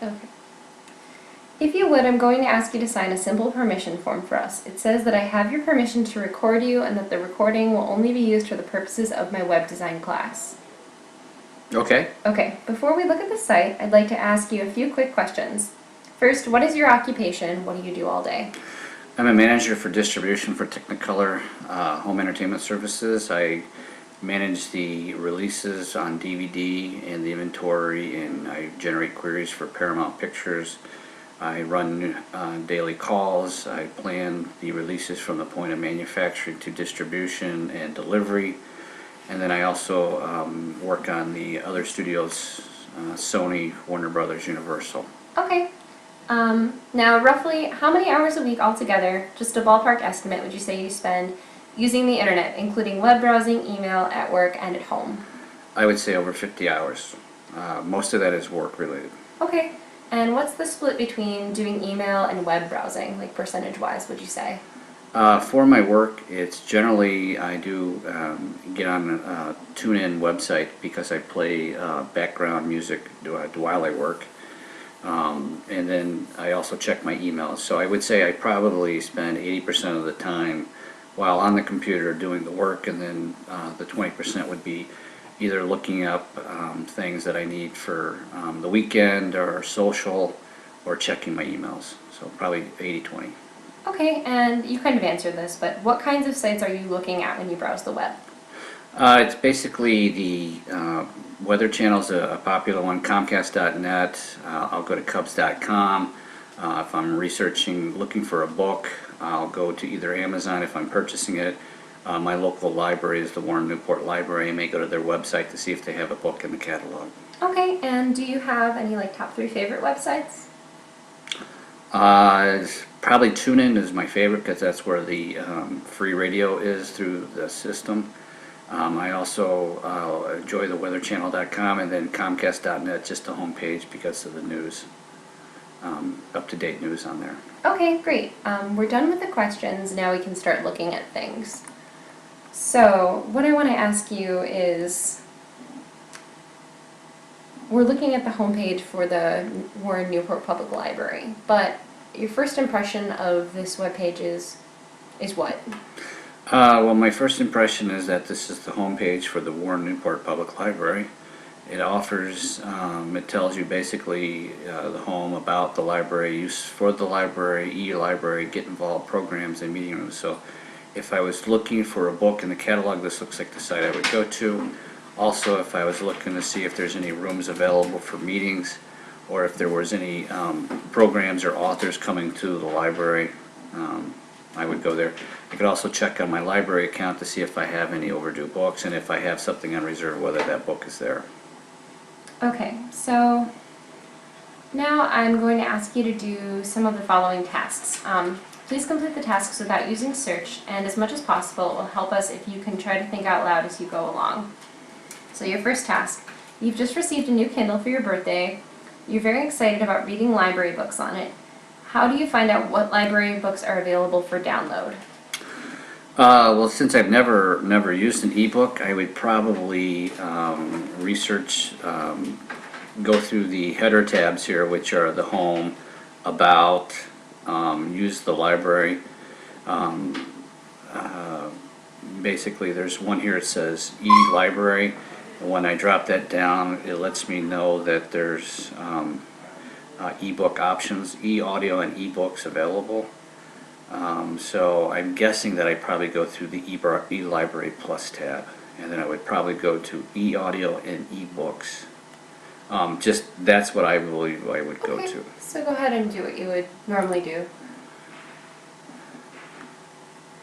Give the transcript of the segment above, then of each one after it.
Okay. If you would, I'm going to ask you to sign a simple permission form for us. It says that I have your permission to record you and that the recording will only be used for the purposes of my web design class. Okay. Okay, before we look at the site, I'd like to ask you a few quick questions. First, what is your occupation? What do you do all day? I'm a manager for distribution for Technicolor home entertainment services. I manage the releases on DVD and the inventory, and I generate queries for Paramount Pictures. I run daily calls. I plan the releases from the point of manufacturing to distribution and delivery. And then I also work on the other studios, Sony, Warner Brothers, Universal. Okay. Now, roughly, how many hours a week altogether, just a ballpark estimate, would you say you spend using the internet, including web browsing, email, at work, and at home? I would say over 50 hours. Most of that is work related. Okay. And what's the split between doing email and web browsing, like percentage-wise, would you say? For my work, it's generally I do get on a tune-in website because I play background music while I work. And then I also check my emails. So I would say I probably spend 80% of the time while on the computer doing the work, and then the 20% would be either looking up things that I need for the weekend or social, or checking my emails. So probably 80-20. Okay, and you kind of answered this, but what kinds of sites are you looking at when you browse the web? It's basically the Weather Channel's a popular one, Comcast.net. I'll go to Cubs.com. If I'm looking for a book, I'll go to either Amazon if I'm purchasing it. My local library is the Warren Newport Library. I may go to their website to see if they have a book in the catalog. Okay, and do you have any top 3 favorite websites? Probably TuneIn is my favorite because that's where the free radio is through the system. I also enjoy the weatherchannel.com, and then Comcast.net, just a homepage because of the news, up-to-date news on there. Okay, great. We're done with the questions. Now we can start looking at things. So what I want to ask you is, we're looking at the homepage for the Warren Newport Public Library, but your first impression of this webpage is what? Well, my first impression is that this is the homepage for the Warren Newport Public Library. It offers, it tells you basically the home, about the library, use for the library, e-library, get involved programs, and meeting rooms. So if I was looking for a book in the catalog, this looks like the site I would go to. Also, if I was looking to see if there's any rooms available for meetings, or if there was any programs or authors coming to the library, I would go there. I could also check on my library account to see if I have any overdue books, and if I have something on reserve, whether that book is there. Okay, so now I'm going to ask you to do some of the following tasks. Please complete the tasks without using search, and as much as possible, it will help us if you can try to think out loud as you go along. So your first task, you've just received a new Kindle for your birthday. You're very excited about reading library books on it. How do you find out what library books are available for download? Well, since I've never used an ebook, I would probably research, go through the header tabs here, which are the home, about, use the library. Basically, there's one here that says e-library. When I drop that down, it lets me know that there's ebook options, e-audio and ebooks available. So I'm guessing that I probably go through the e-library plus tab, and then I would probably go to e-audio and ebooks. Just that's what I believe I would go to. So go ahead and do what you would normally do.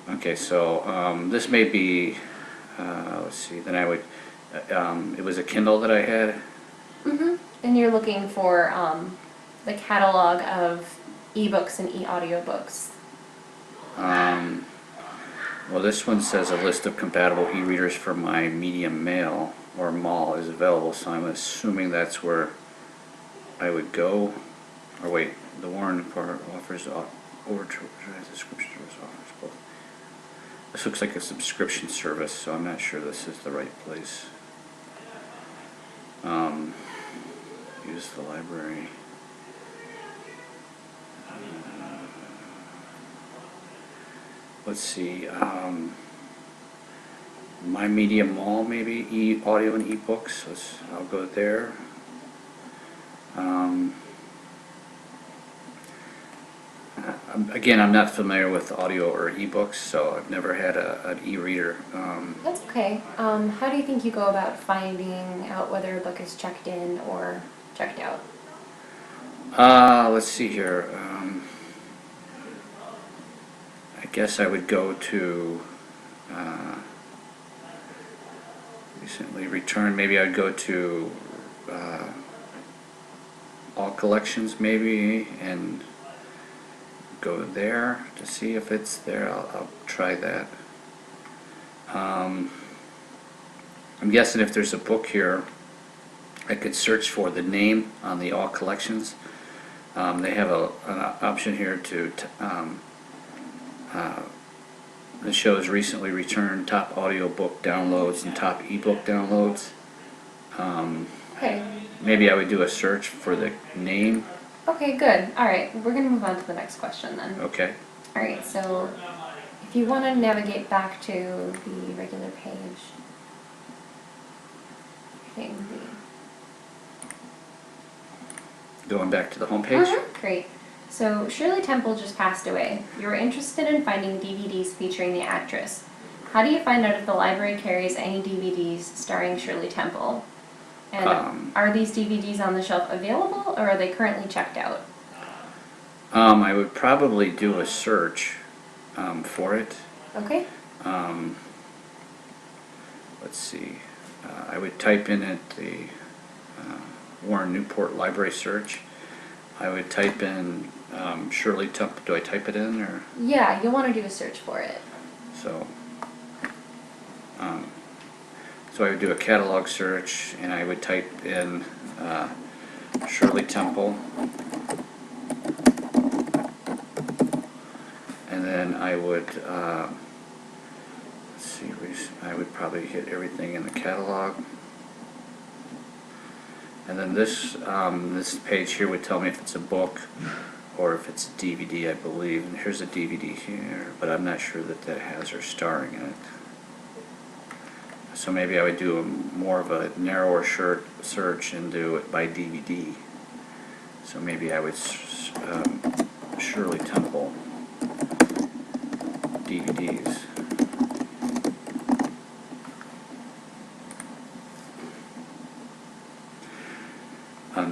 Okay, so this may be, let's see, then I would, it was a Kindle that I had. Mm-hmm. And you're looking for the catalog of ebooks and e-audio books. Well, this one says a list of compatible e-readers for my medium mail or mall is available, so I'm assuming that's where I would go. Or wait, the Warren part offers subscription service offers both. This looks like a subscription service, so I'm not sure this is the right place. Use the library. let's see, My Media Mall, maybe, audio and ebooks, I'll go there. Again, I'm not familiar with audio or ebooks, so I've never had an e-reader. That's okay. How do you think you go about finding out whether a book is checked in or checked out? Let's see here. I guess I would go to recently returned. Maybe I'd go to all collections, maybe, and go there to see if it's there. I'll try that. I'm guessing if there's a book here, I could search for the name on the all collections. They have an option here that shows recently returned top audiobook downloads and top ebook downloads. Okay. Maybe I would do a search for the name. Okay, good. All right, we're going to move on to the next question then. Okay. All right, so if you want to navigate back to the regular page, hitting Going back to the home page. Great. So Shirley Temple just passed away. You were interested in finding DVDs featuring the actress. How do you find out if the library carries any DVDs starring Shirley Temple? And are these DVDs on the shelf available, or are they currently checked out? I would probably do a search for it. Okay. Let's see. I would type in at the Warren Newport Library search. I would type in Shirley Temple. Do I type it in or? Yeah, you'll want to do a search for it. So I would do a catalog search, and I would type in Shirley Temple, and then I would let's see. I would probably hit everything in the catalog, and then this page here would tell me if it's a book or if it's a DVD, I believe. And here's a DVD here, but I'm not sure that has her starring in it. So maybe I would do more of a narrower search and do it by DVD. So maybe I would Shirley Temple DVDs.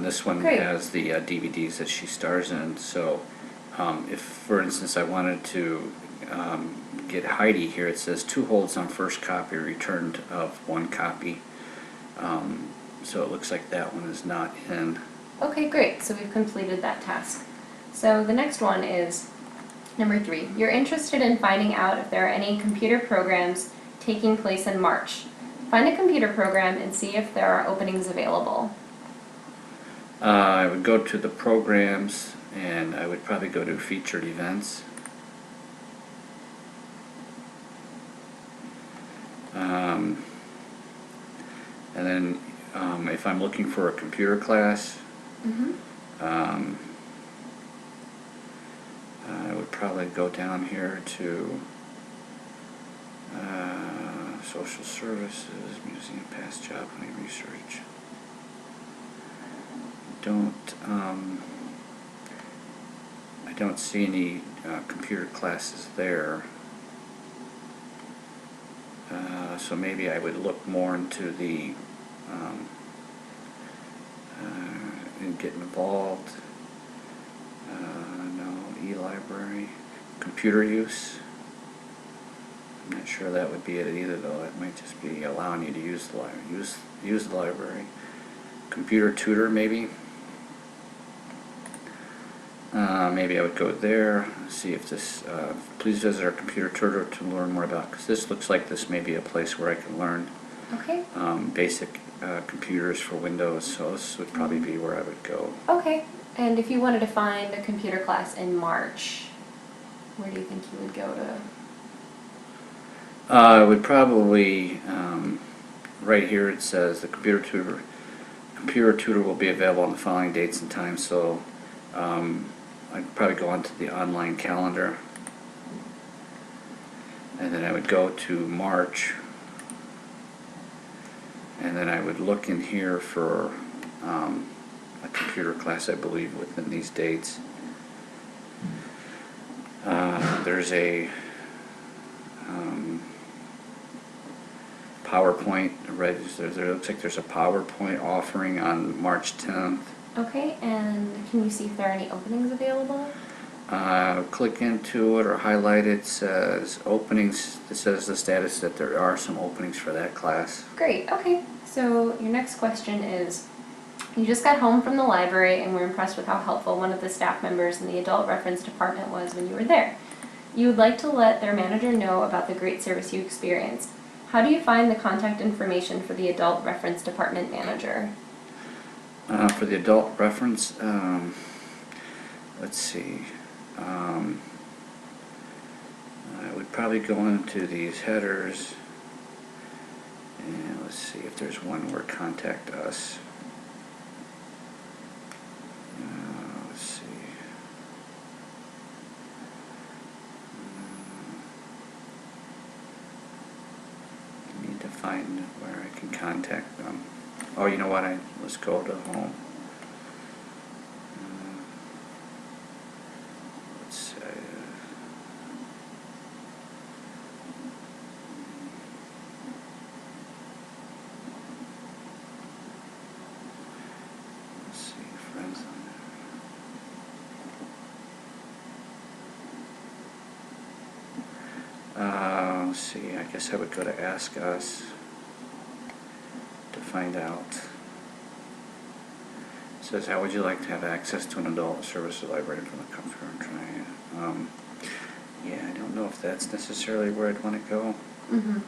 This one Great. has the DVDs that she stars in. So if, for instance, I wanted to get Heidi here, it says 2 holds on first copy, returned of 1 copy. So it looks like that one is not in. Okay, great. So we've completed that task. So the next one is number 3. You're interested in finding out if there are any computer programs taking place in March. Find a computer program and see if there are openings available. I would go to the programs, and I would probably go to featured events. And then if I'm looking for a computer class, I would probably go down here to social services, museum, past job hunting research. I don't see any computer classes there. So maybe I would look more into the and get involved. No, e-library, computer use. I'm not sure that would be it either, though. It might just be allowing you to use the library. Use the library. Computer tutor, maybe. Maybe I would go there, see if this, please visit our computer tutor to learn more about, because this looks like this may be a place where I can learn Okay. basic computers for Windows, so this would probably be where I would go. Okay. And if you wanted to find a computer class in March, where do you think you would go to? I would probably, right here it says the computer tutor will be available on the following dates and times, so I'd probably go onto the online calendar. And then I would go to March, and then I would look in here for a computer class, I believe, within these dates. There's a PowerPoint register. There looks like there's a PowerPoint offering on March 10th. Okay, and can you see if there are any openings available? Click into it or highlight it. Says openings. It says the status that there are some openings for that class. Great, okay. So your next question is, you just got home from the library and were impressed with how helpful one of the staff members in the adult reference department was when you were there. You would like to let their manager know about the great service you experienced. How do you find the contact information for the adult reference department manager? For the adult reference, let's see. I would probably go into these headers and let's see if there's one where contact us. Let's see. I need to find where I can contact them. Oh, you know what? Let's go to home. Let's say. Let's see, friends on there. Let's see. I guess I would go to Ask Us to find out. It says, how would you like to have access to an adult services library from the comfort and trying? Yeah, I don't know if that's necessarily where I'd want to go. Mm-hmm.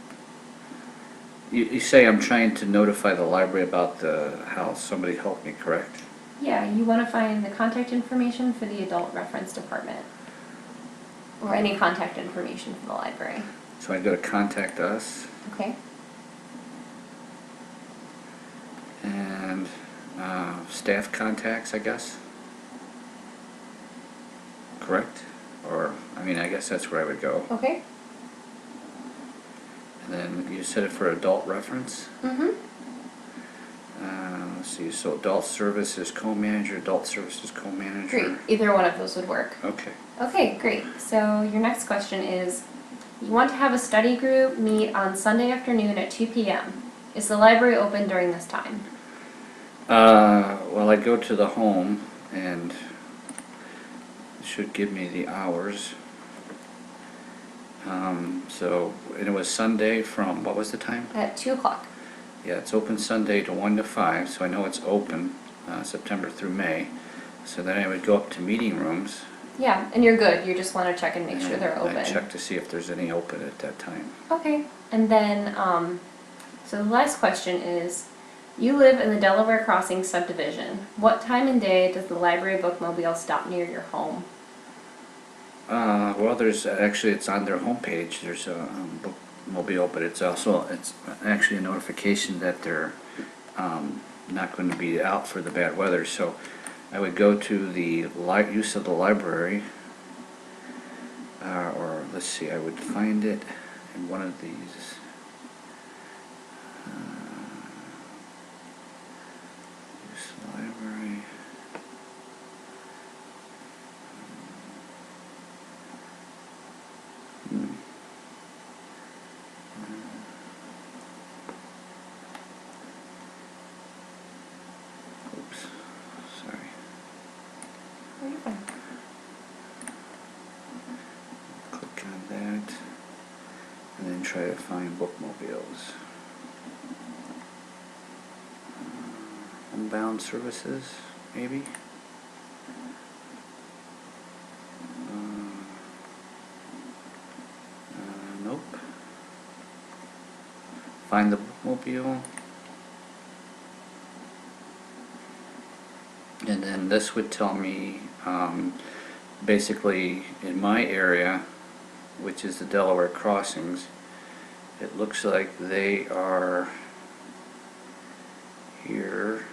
You say I'm trying to notify the library about how somebody helped me, correct? Yeah, you want to find the contact information for the adult reference department. Or any contact information for the library. So I'd go to Contact Us. Okay. And staff contacts, I guess. Correct? Or, I mean, I guess that's where I would go. Okay. And then you said it for adult reference. Mm-hmm. Let's see, so adult services co-manager, adult services co-manager. Great. Either one of those would work. Okay. Okay, great. So your next question is, you want to have a study group meet on Sunday afternoon at 2 p.m. Is the library open during this time? Well, I go to the home and it should give me the hours. And it was Sunday from, what was the time? At 2 o'clock. Yeah, it's open Sunday to 1 to 5, so I know it's open September through May. So then I would go up to meeting rooms. Yeah, and you're good. You just want to check and make sure they're open. I check to see if there's any open at that time. Okay. And then, so the last question is, you live in the Delaware Crossing subdivision. What time and day does the library bookmobile stop near your home? Well, there's actually, it's on their homepage. There's a bookmobile, but it's actually a notification that they're not going to be out for the bad weather. So I would go to the use of the library, or let's see, I would find it in one of these. Use the library. Oops, sorry. Oh, you're fine. Click on that, and then try to find bookmobiles. Homebound services, maybe? Nope. Find the bookmobile. And then this would tell me, basically in my area, which is the Delaware Crossings, it looks like they are here.